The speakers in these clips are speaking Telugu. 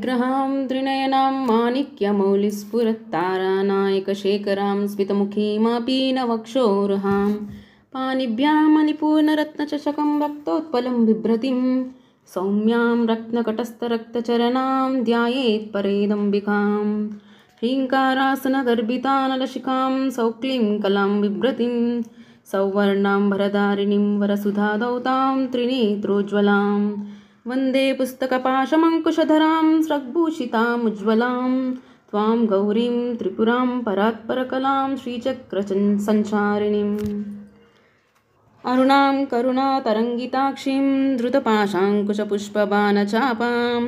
विग्रहां त्रिनयनां माणिक्यमौलिस्फुरत्तारानायकशेखरां स्मितमुखीमापि नवक्षोरुहां पाणिभ्यां मणिपूर्णरत्नचषकं रक्तोत्पलं बिभ्रतीं सौम्यां रत्नकटस्थरक्तचरणां ध्यायेत् परेदम्बिकां ह्रीङ्कारासनगर्भितानलशिखां सौक्लीं कलां बिभ्रतीं सौवर्णां भरधारिणीं वरसुधादौतां त्रिनेत्रोज्ज्वलां वन्दे पुस्तकपाशमङ्कुशधरां स्रग्भूषितामुज्ज्वलां त्वां गौरीं त्रिपुरां परात्परकलां श्रीचक्रसञ्चारिणीम् अरुणां करुणातरङ्गिताक्षीं धृतपाशाङ्कुशपुष्पबाणचापाम्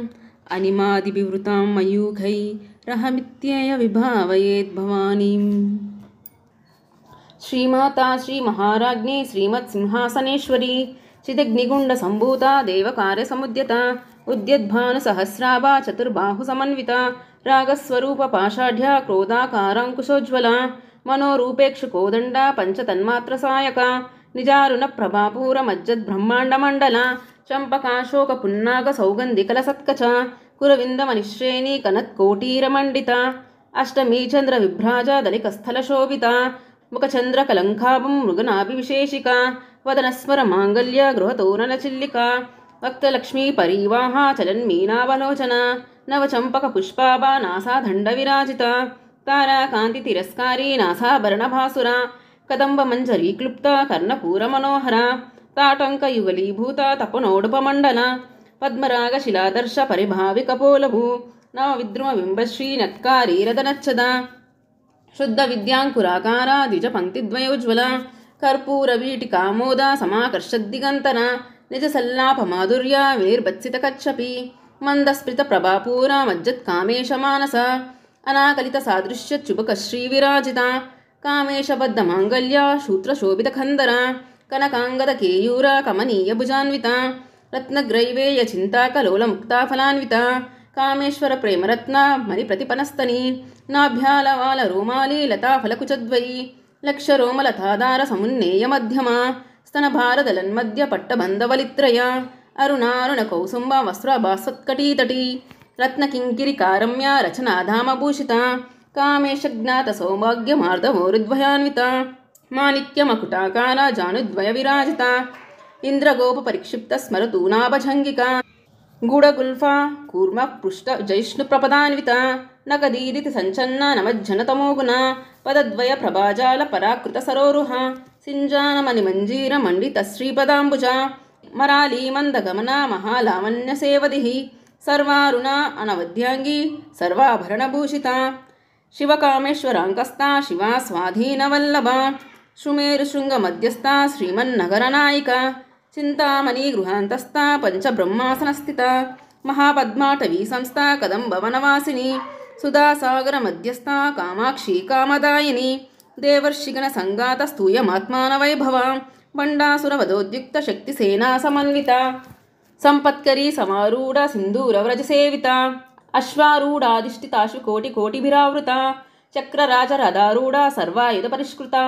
अनिमादिविवृतां मयूखैरहमित्ययविभावयेद् भवानीम्। श्रीमाता श्रीमहाराज्ञी श्रीमत्सिंहासनेश्वरी चिदग्निगुण्डसम्भूता देवकार्यसमुद्यता उद्यद्भानुसहस्राभा चतुर्बाहुसमन्विता रागस्वरूपपाषाढ्या क्रोधाकाराङ्कुशोज्ज्वला मनोरूपेक्षुकोदण्डा पञ्चतन्मात्रसायका निजारुणप्रभापूरमज्जद्ब्रह्माण्डमण्डला चम्पकाशोकपुन्नागसौगन्धिकलसत्कचा कुरविन्दमनिश्रेणी कनत्कोटीरमण्डिता अष्टमी चन्द्रविभ्राजा दलिकस्थलशोभिता मुखचन्द्रकलङ्काभं मृगनाभिविशेषिका वदनस्मरमाङ्गल्य गृहतोरणचिल्लिका वक्तलक्ष्मीपरीवाहा चलन्मीनावलोचना नवचम्पकपुष्पाभा नासादण्डविराजिता ताराकान्तितिरस्कारी नासाभरणभासुरा कदम्बमञ्जरीक्लुप्ता कर्णपूरमनोहरा ताटङ्कयुगलीभूता तपनोडुपमण्डला पद्मरागशिलादर्श परिभाविकपोलभू नवविद्रुमबिम्बश्रीनत्कारीरदनच्छदा शुद्धविद्याङ्कुराकारा द्विजपङ्क्तिद्वयोज्ज्वला कर्पूरवीटिकामोदा समाकर्षद्दिगन्तरा निजसल्लापमाधुर्या विनिर्भत्सितकच्छपी मन्दस्फृतप्रभापूरा मज्जत्कामेशमानसा अनाकलितसादृश्यच्युबकश्रीविराजिता कामेशबद्धमाङ्गल्या शूत्रशोभितखन्दरा कनकाङ्गदकेयूरा कमनीयभुजान्विता रत्नग्रैवेयचिन्ताकलोलमुक्ताफलान्विता कामेश्वरप्रेमरत्ना मणिप्रतिपनस्तनी नाभ्यालवालरोमाली लताफलकुचद्वयी लक्षरोमलताधारसमुन्नेयमध्यमा स्तनभारदलन्मध्यपट्टबन्धवलित्रया अरुणारुणकौसुम्बा वस्त्राभास्वत्कटीतटी रत्नकिङ्किरिकारम्या रचनाधामभूषिता कामेशज्ञातसौभाग्यमार्दवोरुद्वयान्विता माणिक्यमकुटाकारा जानुद्वयविराजिता इन्द्रगोपपरिक्षिप्तस्मरतूनाभजङ्गिका गूढगुल्फा कूर्मपृष्ठजैष्णुप्रपदान्विता नकदीदिति सञ्चन्ना नमज्जनतमोगुना पदद्वयप्रभाजालपराकृतसरोरुहा सिञ्जानमणिमञ्जीरमण्डितश्रीपदाम्बुजा मरालीमन्दगमना महालावण्यसेवदिः सर्वारुणा अनवद्याङ्गी सर्वाभरणभूषिता शिवकामेश्वराङ्कस्था शिवा स्वाधीनवल्लभा सुमेरुशृङ्गमध्यस्था श्रीमन्नगरनायिका चिन्तामणिगृहान्तस्था पञ्चब्रह्मासनस्थिता महापद्माटवी संस्था कदम्बवनवासिनी सुधासागरमध्यस्था कामाक्षी कामदायिनी देवर्षिगणसङ्गातस्तूयमात्मानवैभवा बण्डासुरवधोद्युक्तशक्तिसेना समन्विता सम्पत्करी समारूढा सिन्दूरव्रजसेविता अश्वारूढाधिष्ठिताशु कोटिकोटिभिरावृता चक्रराजरथारूढा सर्वायुधपरिष्कृता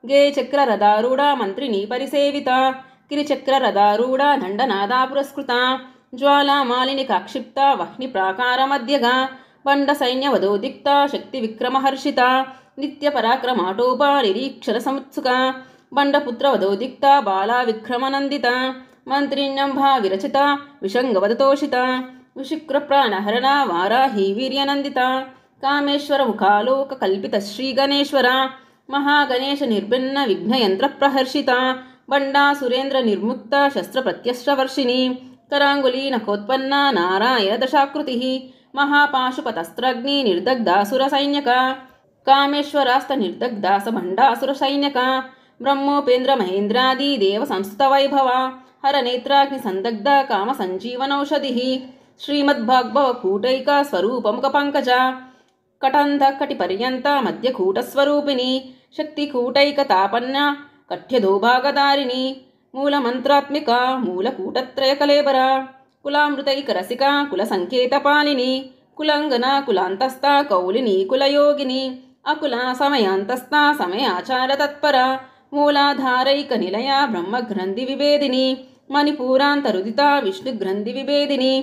गेयचक्ररथारूढा मन्त्रिणी परिसेविता गिरिचक्ररथारूढा दण्डनादा पुरस्कृता ज्वालामालिनिकाक्षिप्ता वह्निप्राकारमध्यगा बण्डसैन्यवधोद्युक्ता शक्तिविक्रमहर्षिता नित्यपराक्रमाटोपा निरीक्षरसमुत्सुका बण्डपुत्रवधोद्युक्ता बाला विक्रमनन्दिता मन्त्रिण्यम्भा विरचिता विषङ्गवदतोषिता विशुक्रप्राणहरणा वाराही वीर्यनन्दिता कामेश्वरमुखालोककल्पितश्रीगणेश्वरा महागणेशनिर्भिन्न विघ्नयन्त्रप्रहर्षिता बण्डासुरेन्द्रनिर्मुक्ता शस्त्रप्रत्यस्त्रवर्षिणी कराङ्गुलीनखोत्पन्ना नारायणदशाकृतिः महापाशुपतस्त्रग्नि निर्दग्धासुरसैन्यका कामेश्वरास्तनिर्दग्धासभण्डासुरसैन्यका ब्रह्मोपेन्द्रमहेन्द्रादि देवसंस्तुतवैभवा हरनेत्राग्निसन्दग्धा कामसञ्जीवनौषधिः श्रीमद्भागवतकूटैका स्वरूपमुखपङ्कजा कटन्धकटिपर्यन्ता मध्यकूटस्वरूपिणी शक्तिकूटैकतापन्ना कठ्यधोभागधारिणी मूलमन्त्रात्मिका मूलकूटत्रयकलेबरा कुलामृतैकरसिका कुलसङ्केतपालिनी कुलङ्गना कुलान्तस्था कौलिनी कुलयोगिनी अकुला समयांतस्था समयाचारतत्परा मूलाधारैकनिलया ब्रह्मग्रन्थिविभेदिनी मणिपूरान्तरुदिता विष्णुग्रन्थिविभेदिनी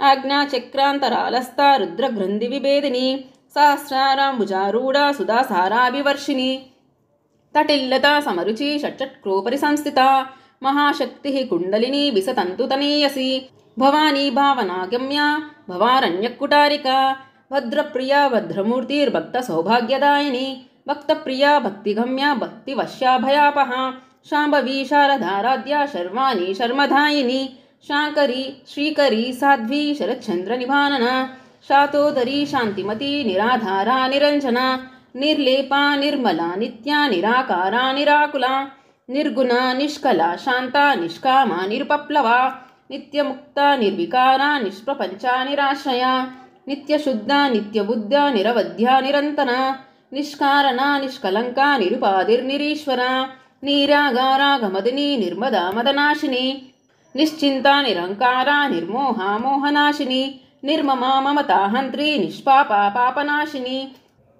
ఆజ్ఞాచక్రాంతరాలస్థా రుద్రగ్రంథి విభేదిని సహస్రారాంబుజారూఢా సుధాసారాభివర్షిణి తటిల్లతా సమరుచి షట్చక్రోపరి సంస్థితా మహాశక్తి కుండలిని విసతంతుతనీయసి భవానీ భావనాగమ్య భవారణ్యకుటారికా భద్రప్రియా భద్రమూర్తిర్భక్త సౌభాగ్యదాయిని భక్తప్రియా భక్తిగమ్య భక్తివశ్యాభయాపహ శాంభవీ శారదారాధ్య శర్వాణి శర్మధాయిని శాంకరి శ్రీకరి సాధ్వి శరచంద్ర నిభానన శాతోదరి శాంతిమతి నిరాధారా నిరంజన నిర్లేపా నిర్మలా నిత్యా నిరాకారా నిరాకులా నిర్గుణ నిష్కలా శాంత నిష్కామా నిరుపప్లవా నిత్యముక్త నిర్వికారా నిష్ప్రపంచా నిరాశ్రయ నిత్యశుద్ధ నిత్యబుద్ధ నిరవధ్య నిరంతన నిష్కారణ నిష్కలంక నిరుపాధిర్నిరీశ్వర నీరాగారాగమదిని నిర్మదా మదనాశిని నిశ్చింత నిరంకార నిర్మోహ మోహనాశిని నిర్మమా మమతాహంత్రి నిష్పాపా పాపనాశిని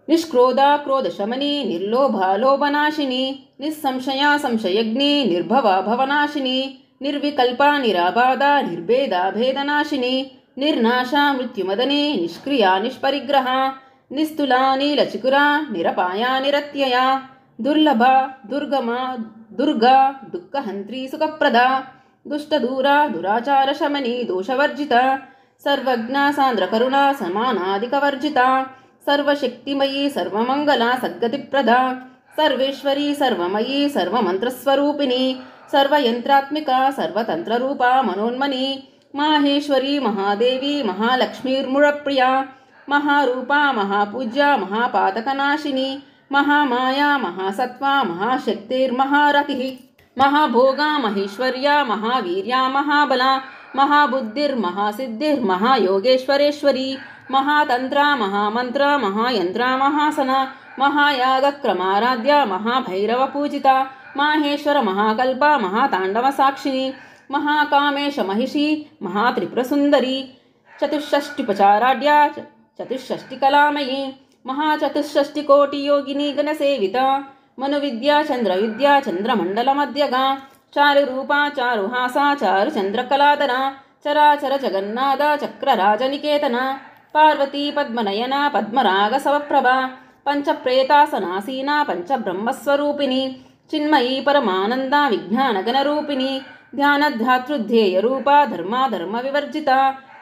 నిష్క్రోధ క్రోధశమని నిర్లోభా లోభనాశిని నిస్సంశయ సంశయగ్ని నిర్భవ భవనాశిని నిర్వికల్ప నిరాబాధ నిర్భేద భేదనాశిని నిర్నాశ మృత్యుమదనే నిష్క్రియా నిష్పరిగ్రహ నిస్తులా నీలచికురా నిరపాయ నిరత్యయ దుర్లభ దుర్గమ దుర్గా దుఃఖహంత్రి సుఖప్రద దుష్టదూర దురాచార శమని దోషవర్జిత సర్వజ్ఞ సాంద్రకరుణ సమానాధికవర్జిత సర్వశక్తిమయీ సర్వమంగళ సద్గతిప్రద సర్వేశ్వరీ సర్వమయీ సర్వమంత్రస్వరూపిణి సర్వయంత్రాత్మిక సర్వతంత్రరూపా మనోన్మని మాహేశ్వరీ మహాదేవి మహాలక్ష్మీర్మురప్రియా మహారూపా మహాపూజ్య మహాపాతకనాశిని మహామాయా మహాసత్వ మహాశక్తిర్మహారథి మహాభోగా మహేశ్వర్యా మహావీర్యా మహాబల మహాబుద్ధిర్మహాసిద్ధిర్మహాయోగేశ్వరేశ్వరీ మహాతంత్ర మహామంత్ర మహాయంత్ర మహాసన మహాయాగక్రమారాధ్య మహాభైరవ పూజిత మాహేశ్వర మహాకల్ప మహాతాండవ సాక్షిని మహాకామేశ మహిషి మహాత్రిపురసుందరి చతుషష్టిపచారాఢ్య చతుషష్టికళామయీ మహాచతుషష్టికోటియోగిని గణసేవిత మనువిద్యా చంద్రవిద్యా చంద్రమండలమధ్యగా చారురూపా చారుహాసా చారుచంద్రకళాధర చరాచర జగన్నాథ చక్రరాజనికేతన పార్వతీ పద్మనయన పద్మరాగ సవప్రభ పంచప్రేతాసనాసీనా పంచబ్రహ్మస్వరూపిణి చిన్మయీ పరమానంద విజ్ఞానగణరూపిణి ధ్యానధ్యాతృధ్యేయ రూపా ధర్మాధర్మ వివర్జిత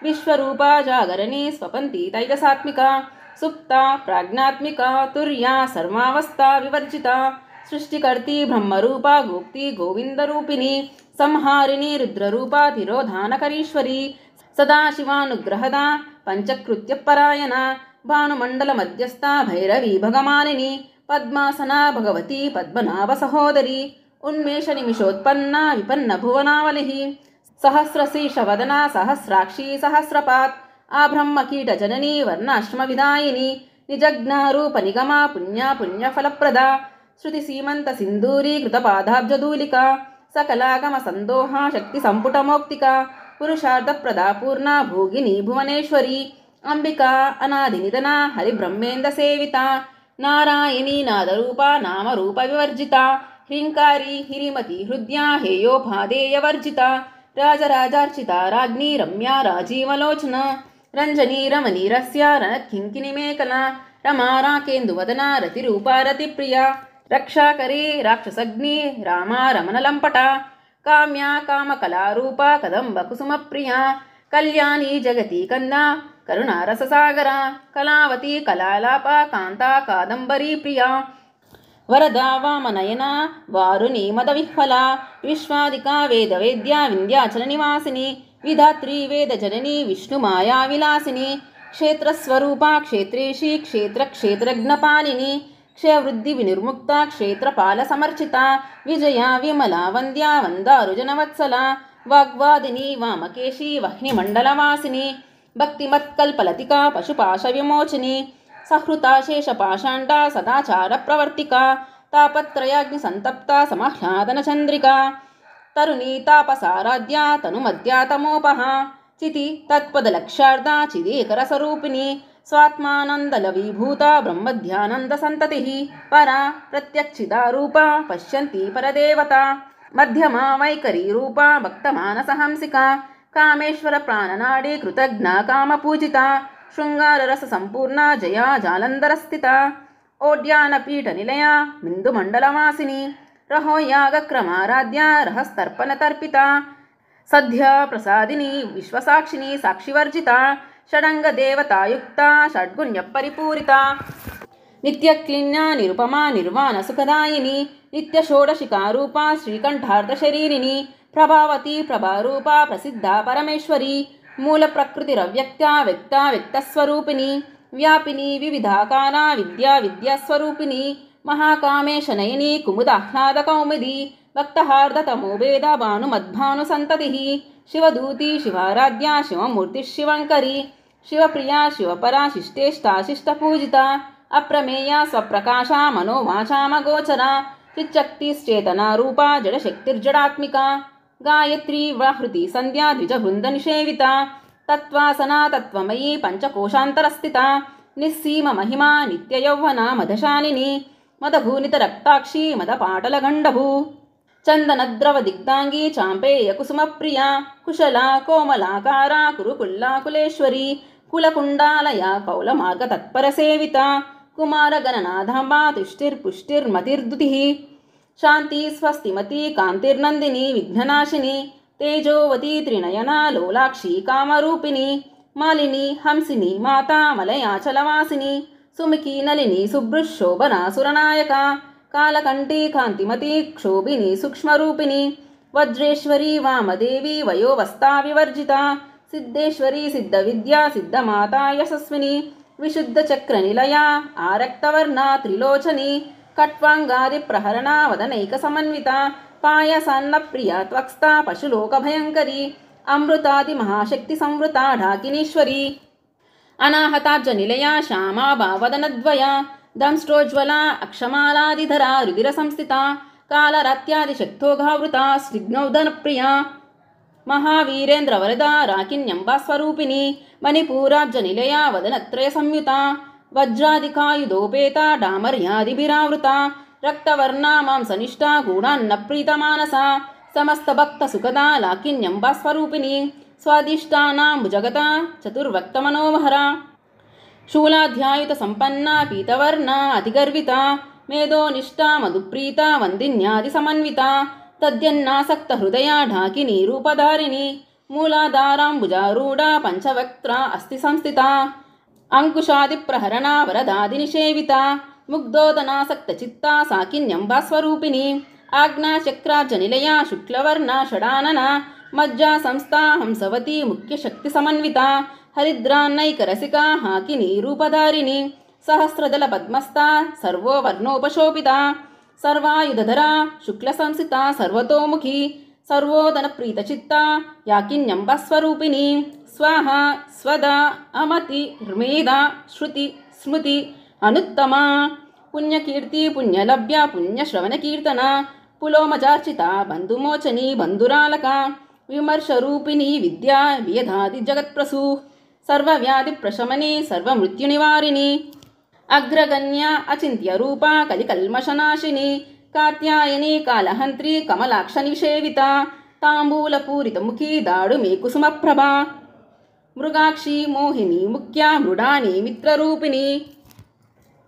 విశ్వరూపా జాగరణి స్వపంతి తైజసాత్మిక సుప్త ప్రాజ్ఞాత్మిక తుర్యా సర్వావస్థా వివర్జిత సృష్టికర్తి బ్రహ్మరూపా గోప్తి గోవిందరూపిణి సంహారిణి రుద్రరూపా తిరోధానకరీశ్వరి సదాశివానుగ్రహద పంచకృత్యపరాయణ భానుమండల మధ్యస్థ భైరవీ భగమాలిని పద్మాసనా భగవతి పద్మనాభ సహోదరి ఉన్మేష నిమిషోత్పన్న విపన్న భువనావలి సహస్రశీర్షవదన సహస్రాక్షి సహస్రపాత్ ఆ బ్రహ్మకీట జననీ వర్ణాశ్రమ విదాయిని నిజజ్ఞారూప నిగమ పుణ్య పుణ్యఫలప్రద శృతి సీమంత సింధూరీ కృతపాదాబ్జదూలిక సకలాగమ సందోహ శక్తి సంపుటమౌక్తిక పురుషార్థప్రదా పూర్ణ భోగిని భువనేశ్వరి అంబికా అనాదినిధన హరిబ్రహ్మేంద్ర సేవిత నారాయణీ నాదరూప నామరూప వివర్జిత హ్రీంకారీ హిరిమతి హృద్యా హేయోపాదేయవర్జిత రాజరాజార్చిత రాజ్ఞీ రమ్యా రాజీవలోచన రంజనీ రమణీరస్య రణకింకిణిమేకల రమారాకేందువదన రతిరూపా రతిప్రియ రక్షాకరీ రాక్షసగ్ని రామా రమణలంపట కామ్యా కామకళారూప కదంబ కుసుమప్రియ కళ్యాణి జగతి కంద కరుణారససాగర కళావతి కళాలాప కాంతా కాదంబరీ ప్రియ వరదా వామనయన వారుణి మదవిహ్వల విశ్వాదికా వేదవేద్య వింధ్యాచల నివాసిని విధాత్రి వేదజనని విష్ణుమాయా విలాసిని క్షేత్రస్వరూపా క్షేత్రేషి క్షేత్రజ్ఞపాలిని క్షయవృద్ధి వినిర్ముక్త క్షేత్రపాల సమర్చిత విజయ విమలా వంద్యా వందారుజనవత్సల వాగ్వాదిని వామకేశి వహ్నిమండలవాసిని భక్తిమత్కల్పలతిక పశుపాశ విమోచిని సహృతా శేషపాషాండ సదాచార ప్రవర్తిక తాపత్రయాగ్ని సంతప్త సమహ్లాదన చంద్రిక తరుణీ తాపసారాధ్య తనుమధ్యాతమోపహ చితి తత్పదలక్ష్యార్థ చిదేకరసరూపిణి స్వాత్మానందలవీభూత బ్రహ్మధ్యానంద సంతతి పరా ప్రత్యక్షిదారూప పశ్యంతి పరదేవత మధ్యమా వైఖరీ రూప భక్తమానసహంసిక కామేశ్వర ప్రాణనాడి కృతజ్ఞ కామపూజిత శృంగారరస సంపూర్ణ జయా జాలంధరస్థిత ఓడ్యానపీఠ నిలయ మిందుమండలవాసిని రహోయాగక్రమారాధ్య రహస్తర్పణతర్పిత సద్యా ప్రసాదిని విశ్వసాక్షిని సాక్షివర్జిత షడంగ దేవతాయుక్త షడ్గుణ్య పరిపూరిత నిత్యక్లిన్య నిరుపమా నిర్వాణ సుఖదాయిని నిత్య షోడశికారూప శ్రీకంఠార్థ శరీరిని ప్రభావతి ప్రభారూప ప్రసిద్ధ పరమేశ్వరి మూల ప్రకృతిరవ్యక్త వ్యక్త వ్యక్తస్వరూపిణి వ్యాపిని వివిధాకార విద్యా విద్యాస్వరూపిణి మహాకామేశనయని కుముదాహ్లాద కౌముది భక్తహార్దతమోభేద భానుమద్భాను సంతతి శివదూతి శివారాధ్య శివమూర్తి శివంకరి శివప్రియ శివపరా శిష్టేష్టాశిష్టపూజిత అప్రమేయ స్వప్రకాశ మనోవాచామగోచర చిచ్చక్తిశ్చేతనా రూపా జడశక్తిర్జడాత్మిక గాయత్రీ వాహృతి సంధ్యా ద్విజవృంద నిషేవిత తత్వాసనా తత్వమయీ పంచకోశాంతరస్థిత నిస్సీమ మహిమా నిత్యయౌవన మదశాలిని మదభూనిత రక్తాక్షి మదపాటలగండభూ చందనద్రవ దిగ్దాంగి చాంపేయ కుసుమప్రియ కుశల కోమలాకార కురుకుల్లా కులేశ్వరి కులకుండాలయ కౌలమార్గ తత్పరసేవిత కుమారగణనాథాంబా తుష్టిర్పుష్టిర్మతిర్దుతి శాంతి స్వస్తిమతి కాంతిర్నందిని విఘ్ననాశిని తేజోవతి త్రినయన లోలాక్షి కామరూపిణి మాలిని హంసిని మాతా మలయాచలవాసిని సుముఖి నలిని శుభ్రుశోభనా సురనాయక కాలకంఠీ కాంతిమతి క్షోభిని సూక్ష్మరూపిణి వజ్రేశ్వరి వామదేవి వయోవస్థా వివర్జిత సిద్ధేశ్వరి సిద్ధ విద్యా సిద్ధమాతా యశస్విని విశుద్ధ చక్ర నిలయ ఆరక్తవర్ణ త్రిలోచని కట్వాంగాది ప్రహరణ వదనైక సమన్విత పాయసాన్న ప్రియ త్వక్స్థ పశులోక భయంకరి అమృతాది మహాశక్తి సంవృత ఢాకినీశ్వరి అనాహతాబ్జ నిలయ శ్యామా భావదనద్వయ దంష్ట్రోజ్వల అక్షమాలాదిధర రుధిర సంస్థిత కాలరత్యాది శక్తోఘావృత స్నిగ్నౌదన ప్రియ మహావీరేంద్ర వరద రాకిన్యంబాస్వరూపిణి మణిపూరాబ్జ నిలయ వదనత్రయ సంయుత వజ్రాదికాయుధోపేత డామర్యాదిభిరావృత రక్తవర్ణా మాంసనిష్ట గూఢాన్న ప్రీతమానస సమస్త భక్త సుఖదా లాకిన్యంబాస్వరూపిణి స్వాదిష్టానాంబుజగత చతుర్వక్త మనోహర శూలాధ్యాయుత సంపన్న పీతవర్ణ అతిగర్విత మేధోనిష్ట మధుప్రీత వందిన్యాది సమన్విత తద్యన్నాసక్త హృదయ ఢాకిని రూపధారిణి మూలాధారాంబుజారూఢ పంచవక్త్ర అస్థి సంస్థిత అంకుశాది ప్రహరణ వరదాది నిషేవిత ముగ్ధోదనాసక్త చిత్త సాకిన్యంబాస్వరూపిణి ఆజ్ఞాచక్రాబ్జ నిలయ శుక్లవర్ణ షడానన మజ్జా సంస్థా హంసవతి ముఖ్యశక్తి సమన్విత హరిద్రాన్నైకరసిక హాకిని రూపధారిణి సహస్రదల పద్మస్థ సర్వో వర్ణోపశోభిత సర్వాయుధధర శుక్ల సంస్థిత సర్వతోముఖి సర్వోదన ప్రీతచిత్త యాకిన్యంబస్వరూపిణి స్వాహ స్వద అమతి మేధ శృతి స్మృతి అనుత్తమ పుణ్యకీర్తి పుణ్యలభ్య పుణ్యశ్రవణ కీర్తన పులోమచార్చిత బంధుమోచని బంధురాలక విమర్శరూపిణి విద్యా వియధాది జగత్ప్రసూ సర్వవ్యాధి ప్రశమని సర్వమృత్యునివారిణి అగ్రగణ్య అచింత్య రూప కలికల్మషనాశిని కాత్యాయని కాలహంత్రి కమలాక్ష నిషేవిత తాంబూలపూరితముఖి దాడుమే కుసుమప్రభ మృగాక్షి మోహిని ముఖ్య మృడాని మిత్రరూపిణి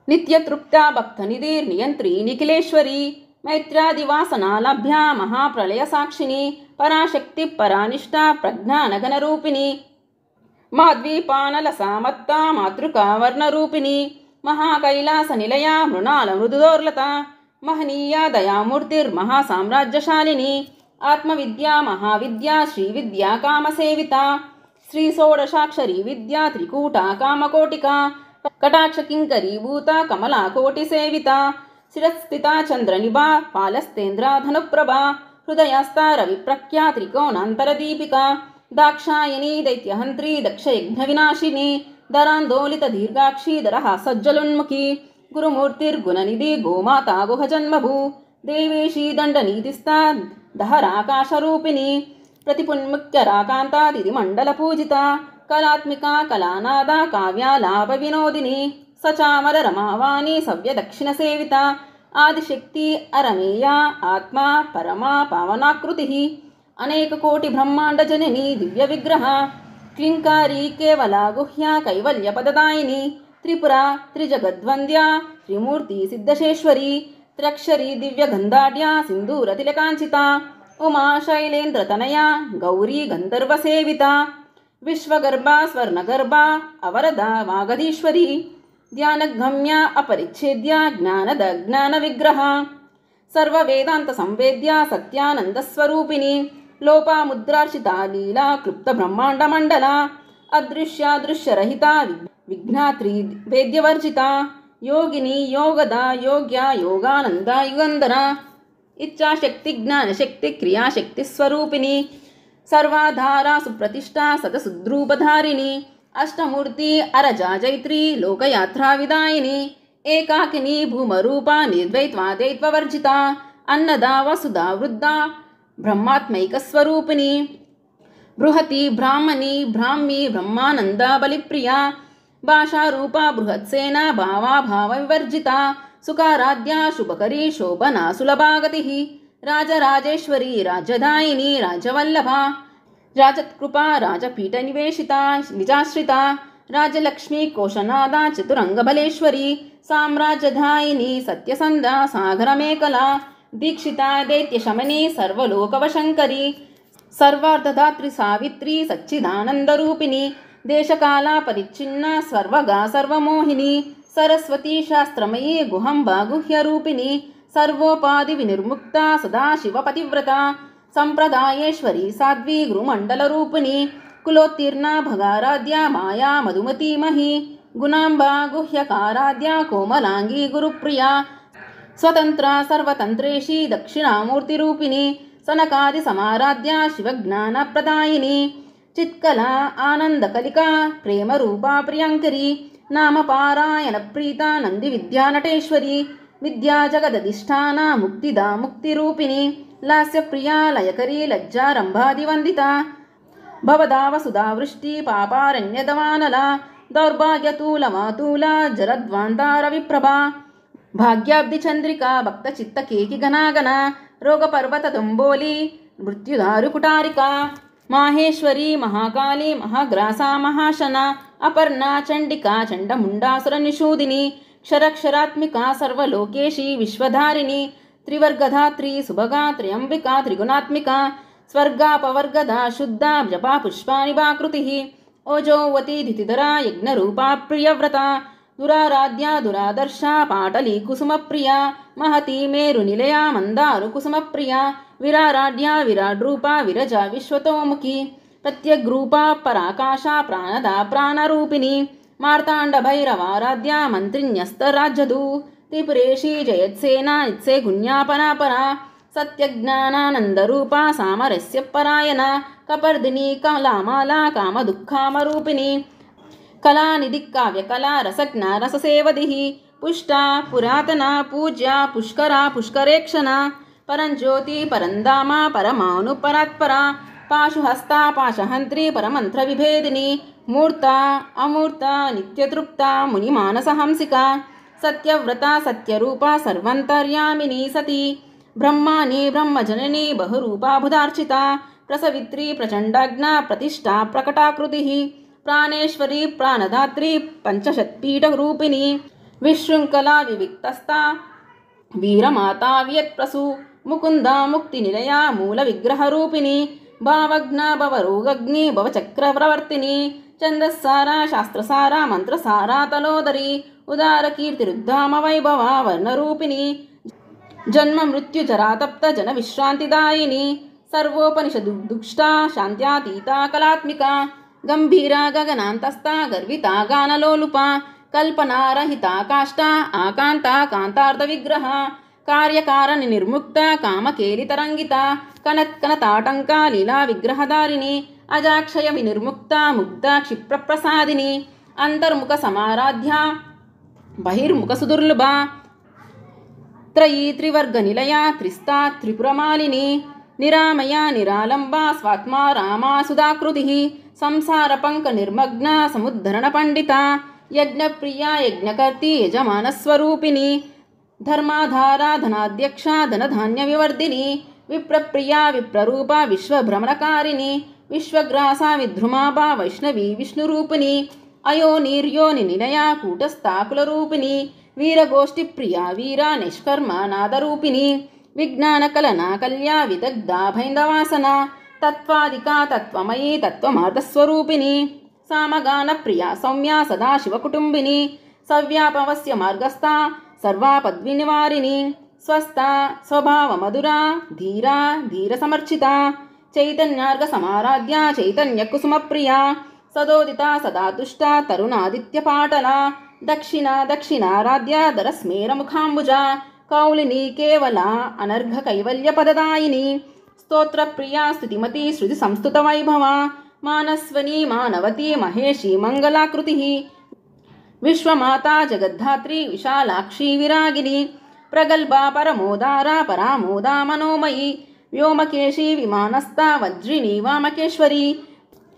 నిత్యతృప్త భక్తనిధిర్నియంత్రి నిఖిలేశ్వరి మైత్రాదివాసనాలభ్య మహాప్రళయ సాక్షిని పరాశక్తి పరానిష్ట ప్రజ్ఞానగణరూపిణి మాద్వీపానల సామత్త మాతృకా వర్ణరూపిణి మహాకైలాస నిలయ మృణాల మృదుదోర్లత మహనీయ దయామూర్తిర్మహాసామ్రాజ్యశాలిని ఆత్మవిద్యా మహావిద్యా శ్రీవిద్యా కామసేవిత శ్రీ షోడశాక్షరీ విద్యా త్రికూట కామకోటిక కటాక్ష కింకరీభూత కమలాకోటి సేవిత శిరస్థిత చంద్రనిభా పాలస్తేంద్ర ధనుప్రభ హృదయస్థ రవిప్రఖ్యా త్రికోణాంతరదీపిక దాక్షాయణీ దైత్యహంత్రి దక్షయజ్ఞ వినాశిని దరాందోళిత దీర్ఘాక్షి దరహ సజ్జలున్ముఖి గురుమూర్తిర్గుణనిధి గోమాతా గుహజన్మభూ దేవేశీ దండనీతిస్థా దహరాకాశరూపిణి ప్రతిపున్ముఖ్యరాకాంతాదిది మండల పూజిత కళాత్మిక కళానాద కావ్యాలాప వినోదిని సచామర రమావాణి సవ్య దక్షిణ సేవిత ఆదిశక్తి అరమేయ ఆత్మా పరమా పావనాకృతి अनेककोटि ब्रह्माण्डजननी दिव्यविग्रह क्लिङ्कारी केवला गुह्या कैवल्यपददायिनी त्रिपुरा त्रिजगद्वन्द्या त्रिमूर्ति सिद्धेश्वरी त्र्यक्षरी दिव्यगन्धाढ्या सिन्दूरतिलकाञ्चिता उमा शैलेन्द्रतनया गौरी गन्धर्वसेविता विश्वगर्भा स्वर्णगर्भा अवरदा वागधीश्वरी ध्यानगम्या अपरिच्छेद्या ज्ञानद ज्ञानविग्रह सर्ववेदान्तसंवेद्या सत्यानन्दस्वरूपिणी लोपामुद्रार्चिता लीला क्लुप्तब्रह्माण्डमण्डला अदृश्यादृश्यरहिता विघ्नात्री वेद्यवर्जिता योगिनी योगदा योग्या योगानन्दा युगन्धरा इच्छाशक्ति ज्ञानशक्ति क्रियाशक्ति स्वरूपिणी सर्वाधारा सुप्रतिष्ठा सतसुद्रूपधारिणी अष्टमूर्ति अरजा जैत्री लोकयात्रा विदायिनी एकाकिनी भूमरूपा निर्द्वैत्वाद्वैत्ववर्जिता अन्नदा वसुधा वृद्धा ब्रह्मात्मैकस्वरूपिणी बृहती ब्राह्मणी ब्राह्मी ब्रह्मानन्दा बलिप्रिया भाषारूपा बृहत्सेना भावा भावविवर्जिता सुखाराध्या शुभकरी शोभना सुलभागतिः राजराजेश्वरी राजदायिनी राजवल्लभा राजत्कृपा राजपीठनिवेशिता निजाश्रिता राजलक्ष्मी कोशनादा चतुरङ्गबलेश्वरी साम्राज्यदायिनी सत्यसन्धा सागरमेखला दीक्षिता दैत्यशमनी सर्वलोकवशङ्करी सर्वार्धधात्री सावित्री सच्चिदानन्दरूपिणी देशकाला परिच्छिन्ना सर्वगा सर्वमोहिनी सरस्वती शास्त्रमयी गुहंबा गुह्यरूपिणी सर्वोपाधिविनिर्मुक्ता सदाशिवपतिव्रता संप्रदायेश्वरी साध्वी गुरुमण्डलरूपिणी कुलोत्तीर्णा भगाराध्या माया मधुमतीमही गुणांबा गुह्यकाराध्या कोमलांगी गुरुप्रिया स्वतंत्रा सर्वतंत्रेशी दक्षिणामूर्तिरूपिणी सनकादिसमाराध्या शिवज्ञानप्रदायिनी चित्कला आनंदकलिका प्रेमरूपा प्रियंकरी नामपारायणप्रीता नन्दिविद्यानटेश्वरी विद्या जगदधिष्ठाना मुक्तिदा मुक्तिरूपिणी लास्यप्रिया लयकरी लज्जारम्भादिवन्दिता भवदावसुधा वृष्टि पापारण्यदवानला दौर्भाग्यतूलमातूला जरद्वान्तारविप्रभा भाग्याब्धिचन्द्रिका भक्तचित्तकेकि घनाघना रोगपर्वतदुम्बोली मृत्युदारुकुटारिका माहेश्वरी महाकाली महाग्रासा महाशना अपर्णा चण्डिका चण्डमुण्डासुरनिषूदिनी क्षरक्षरात्मिका सर्वलोकेशी विश्वधारिणी त्रिवर्गधात्री सुभगा त्र्यम्बिका त्रिगुणात्मिका स्वर्गापवर्गदा शुद्धा जपा पुष्पानिभाकृतिः ओजोवती धितिधरा यज्ञरूपा प्रियव्रता दुराराध्या दुरादर्शा पाटली कुसुमप्रिया महती मेरुनिलया मन्दारुकुसुमप्रिया विराराढ्या विराड्रूपा विरजा विश्वतोमुखी प्रत्यग्रूपा पराकाशा प्राणदा प्राणरूपिणी मार्ताण्डभैरवाराध्या मन्त्रिण्यस्तराज्यदू त्रिपुरेशी जयत्सेना नित्से गुण्यापनापरा सत्यज्ञानानन्दरूपा सामरस्य परायणा कपर्दिनी कलामाला कामदुःखामरूपिणी कलानिधिकाव्यकला रसज्ञा रससेवदिः पुष्टा पुरातना पूज्या पुष्करा पुष्करेक्षणा परञ्ज्योति परन्दामा परमानुपरात्परा पाशुहस्ता पाशहन्त्री परमन्त्रविभेदिनी मूर्ता अमूर्ता नित्यतृप्ता मुनिमानसहंसिका सत्यव्रता सत्यरूपा सर्वन्तर्यामिनी सती ब्रह्माणी ब्रह्मजननी बहुरूपा बुधार्चिता प्रसवित्री प्रचण्डाज्ञा प्रतिष्ठा प्रकटाकृतिः प्राणेश्वरी प्राणदात्री पंचशत्पीठरूपिणी विशृङ्खला विविक्तस्था वीरमाता वियत्प्रसू मुकुन्दा मुक्तिनिलया मूलविग्रहरूपिणी भावज्ञा भवरोगग्नि भवचक्रप्रवर्तिनी छन्दस्सारा शास्त्रसारा मन्त्रसारा तलोदरी उदारकीर्तिरुद्धाम वैभवा वर्णरूपिणी जन्म मृत्युजरातप्त जनविश्रान्तिदायिनी सर्वोपनिषदुष्टा शान्त्यातीता कलात्मिका गंभीरा गगनान्तस्था गर्विता गानलोलुपा कल्पनारहिता काष्ठा आकान्ता कान्तार्धविग्रह कार्यकारणनिर्मुक्ता कामकेलितरङ्गिता कनत्कनताटङ्का लीला विग्रहधारिणी अजाक्षय विनिर्मुक्ता मुग्धा क्षिप्रप्रसादिनी अन्तर्मुखसमाराध्या बहिर्मुखसुदुर्लभा त्रयी त्रिवर्गनिलया त्रिस्ता त्रिपुरमालिनी निरामया निरालम्बा स्वात्मा रामा सुधाकृतिः संसारपङ्कनिर्मग्ना समुद्धरणपण्डिता यज्ञप्रिया यज्ञकर्ती यजमानस्वरूपिणी धर्माधारा धनाध्यक्षा धनधान्यविवर्धिनी విప్రప్రియా విప్రరూపా విశ్వభ్రమణకారిణి విశ్వగ్రాసా విద్రుమాభా వైష్ణవి విష్ణురూపిణి అయోనిర్యోని నిలయా కూటస్థాకులరూపిణి వీరగోష్ఠిప్రియా వీరా నిష్కర్మ నాదరూపిణి విజ్ఞానకలనా కల్యా విదగ్ధా భైందవాసన తత్వాదికా తత్వమయీ తత్వమార్గస్వరూపిణి సామగానప్రియా సౌమ్యా సదాశివకుటుంబిని సవ్యాపవస్య మార్గస్థా సర్వాపద్వినివారిణి స్వస్థా స్వభావమధురా ధీరా ధీరసమర్చిత చైతన్యార్గసమారాధ్య చైతన్యకుసుమప్రియా సదోదితా సదా తుష్టా తరుణాదిత్యపాటలా దక్షిణ దక్షిణారాధ్య దరస్మేరముఖాంబుజ కౌలిని కేవల అనర్ఘ కైవల్యపదదాయిని స్తోత్రప్రియా స్తుతిమతి శృతి సంస్తుత వైభవ మానస్వని మానవతి మహేషి మంగళాకృతి విశ్వమాతా జగద్ధాత్రి విశాలాక్షి విరాగిని ప్రగల్భా పరమోదారా పరామోదా మనోమయి వ్యోమకేశి విమానస్థా వజ్రిని వామకేశ్వరి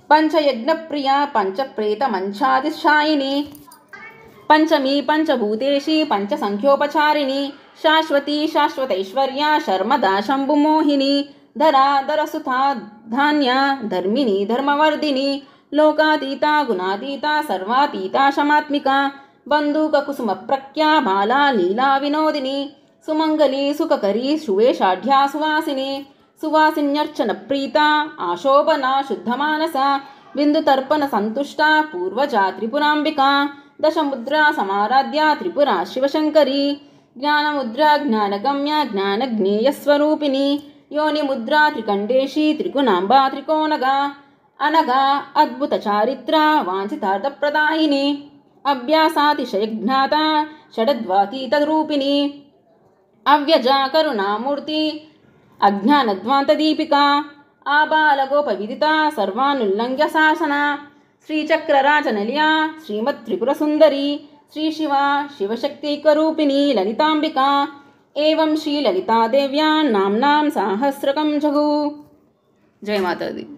పంచయజ్ఞప్రియా పంచప్రేత మంచాదిశాయిని పంచమీ పంచభూతేషి పంచసంఖ్యోపచారిణి శాశ్వతి శాశ్వతైశ్వర్య శర్మదా శంభుమోహిని ధరా ధరసుతా ధాన్య ధర్మిణి ధర్మవర్ధిని లోకాతీత గుణాతీత సర్వాతీత శమాత్మిక బంధూక కుసుమ ప్రఖ్యా బాలా లీలా వినోదిని సుమంగళి సుఖకరి సువేషాఢ్యా సువాసిని సువాసిన్యర్చన ప్రీత ఆశోభన శుద్ధమానస బిందుతర్పణ సంతుష్ట పూర్వజా త్రిపురాంబిక దశముద్రా సమారాధ్య త్రిపురా శివశంకరి జ్ఞానముద్రా జ్ఞానగమ్య జ్ఞానజ్ఞేయస్వరూపిణి యోనిముద్రా త్రికండేశి త్రిగుణాంబా త్రికోణగా అనగా అద్భుత చారిత్ర వాంఛితార్థప్రదాయిని అభ్యాసాతిశయజ్ఞాత షడద్వాతీతరూపిణి అవ్యజా కరుణామూర్తి అజ్ఞానధ్వాంతదీపిక ఆబాలగోపవిదిత సర్వానుల్లంఘ్య శాసన శ్రీచక్రరాజనలియా శ్రీమత్త్రిపురసుందరి శ్రీశివ శివశక్తైకరూపిణి లలితాంబిక ఏవం శ్రీలలితాదేవ్యా నామ్నాం సాహస్రకం జగు. జయ మాతాది.